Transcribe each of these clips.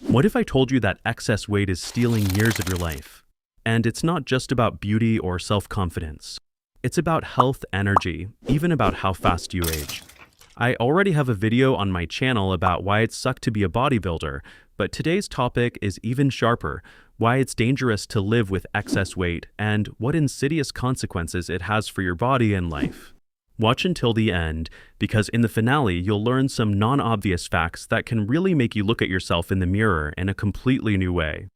What if I told you that excess weight is stealing years of your life? And it's not just about beauty or self-confidence. It's about health, energy, even about how fast you age. I already have a video on my channel about why it sucks to be a bodybuilder, but today's topic is even sharper: why it's dangerous to live with excess weight and what insidious consequences it has for your body and life. Watch until the end, because in the finale you'll learn some non-obvious facts that can really make you look at yourself in the mirror in a completely new way.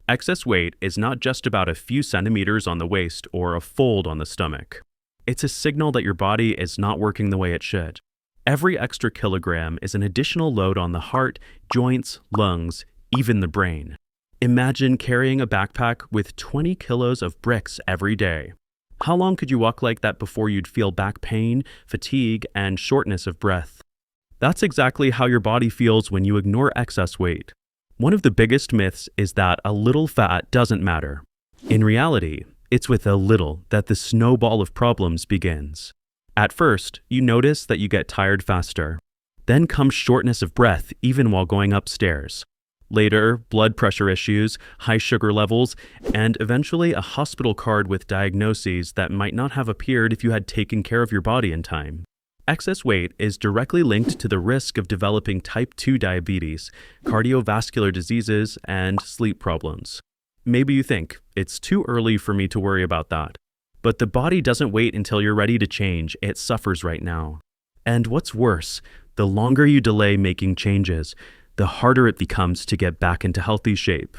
Excess weight is not just about a few centimeters on the waist or a fold on the stomach. It's a signal that your body is not working the way it should. Every extra kilogram is an additional load on the heart, joints, lungs, even the brain. Imagine carrying a backpack with 20 kilos of bricks every day. How long could you walk like that before you'd feel back pain, fatigue, and shortness of breath? That's exactly how your body feels when you ignore excess weight. One of the biggest myths is that a little fat doesn't matter. In reality, it's with a little that the snowball of problems begins. At first, you notice that you get tired faster. Then comes shortness of breath even while going upstairs. Later, blood pressure issues, high sugar levels, and eventually a hospital card with diagnoses that might not have appeared if you had taken care of your body in time. Excess weight is directly linked to the risk of developing type 2 diabetes, cardiovascular diseases, and sleep problems. Maybe you think, it's too early for me to worry about that. But the body doesn't wait until you're ready to change, it suffers right now. And what's worse, the longer you delay making changes, the harder it becomes to get back into healthy shape.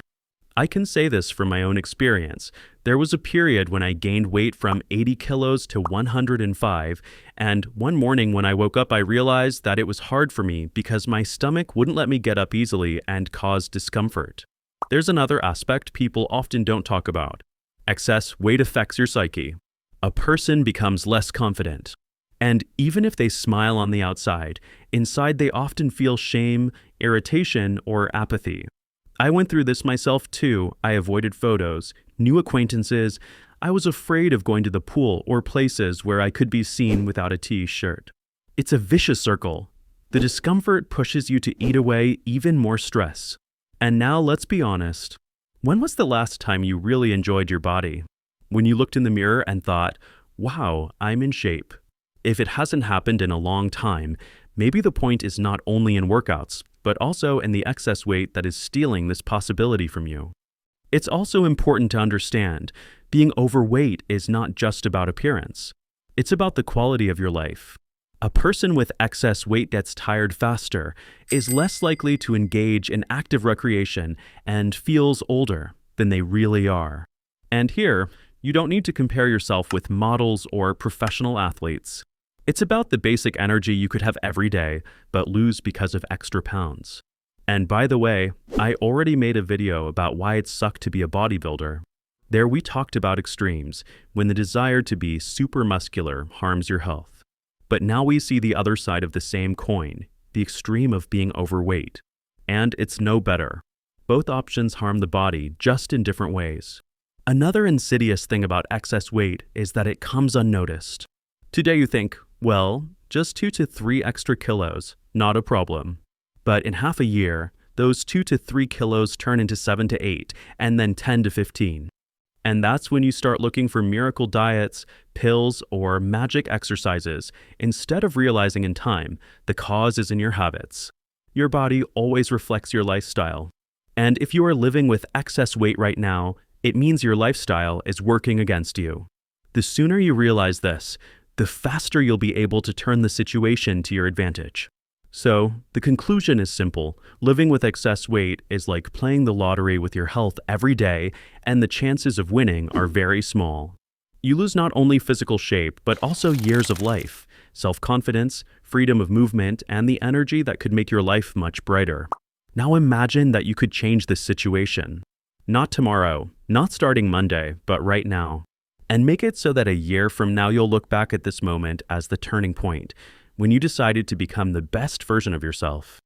I can say this from my own experience. There was a period when I gained weight from 80 kilos to 105, and one morning when I woke up I realized that it was hard for me because my stomach wouldn't let me get up easily and caused discomfort. There's another aspect people often don't talk about. Excess weight affects your psyche. A person becomes less confident. And even if they smile on the outside, inside they often feel shame, irritation, or apathy. I went through this myself too. I avoided photos, new acquaintances. I was afraid of going to the pool or places where I could be seen without a t-shirt. It's a vicious circle. The discomfort pushes you to eat away even more stress. And now let's be honest. When was the last time you really enjoyed your body? When you looked in the mirror and thought, wow, I'm in shape. If it hasn't happened in a long time, maybe the point is not only in workouts, but also in the excess weight that is stealing this possibility from you. It's also important to understand, being overweight is not just about appearance. It's about the quality of your life. A person with excess weight gets tired faster, is less likely to engage in active recreation, and feels older than they really are. And here, you don't need to compare yourself with models or professional athletes. It's about the basic energy you could have every day, but lose because of extra pounds. And by the way, I already made a video about why it sucks to be a bodybuilder. There we talked about extremes, when the desire to be super muscular harms your health. But now we see the other side of the same coin, the extreme of being overweight. And it's no better. Both options harm the body, just in different ways. Another insidious thing about excess weight is that it comes unnoticed. Today you think, well, just 2 to 3 extra kilos, not a problem. But in half a year, those 2 to 3 kilos turn into 7 to 8, and then 10 to 15. And that's when you start looking for miracle diets, pills, or magic exercises, instead of realizing in time the cause is in your habits. Your body always reflects your lifestyle. And if you are living with excess weight right now, it means your lifestyle is working against you. The sooner you realize this, the faster you'll be able to turn the situation to your advantage. So, the conclusion is simple. Living with excess weight is like playing the lottery with your health every day, and the chances of winning are very small. You lose not only physical shape, but also years of life, self-confidence, freedom of movement, and the energy that could make your life much brighter. Now imagine that you could change this situation. Not tomorrow, not starting Monday, but right now. And make it so that a year from now you'll look back at this moment as the turning point, when you decided to become the best version of yourself.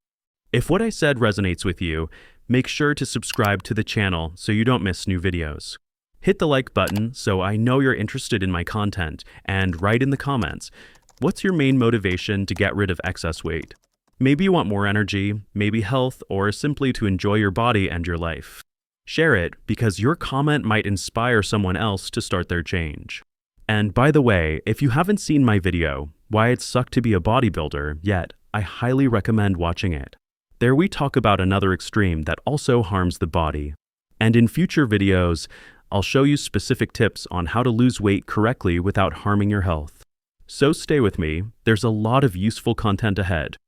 If what I said resonates with you, make sure to subscribe to the channel so you don't miss new videos. Hit the like button so I know you're interested in my content, and write in the comments, what's your main motivation to get rid of excess weight? Maybe you want more energy, maybe health, or simply to enjoy your body and your life. Share it because your comment might inspire someone else to start their change. And by the way, if you haven't seen my video, Why It Sucked to Be a Bodybuilder, yet, I highly recommend watching it. There we talk about another extreme that also harms the body. And in future videos, I'll show you specific tips on how to lose weight correctly without harming your health. So stay with me, there's a lot of useful content ahead.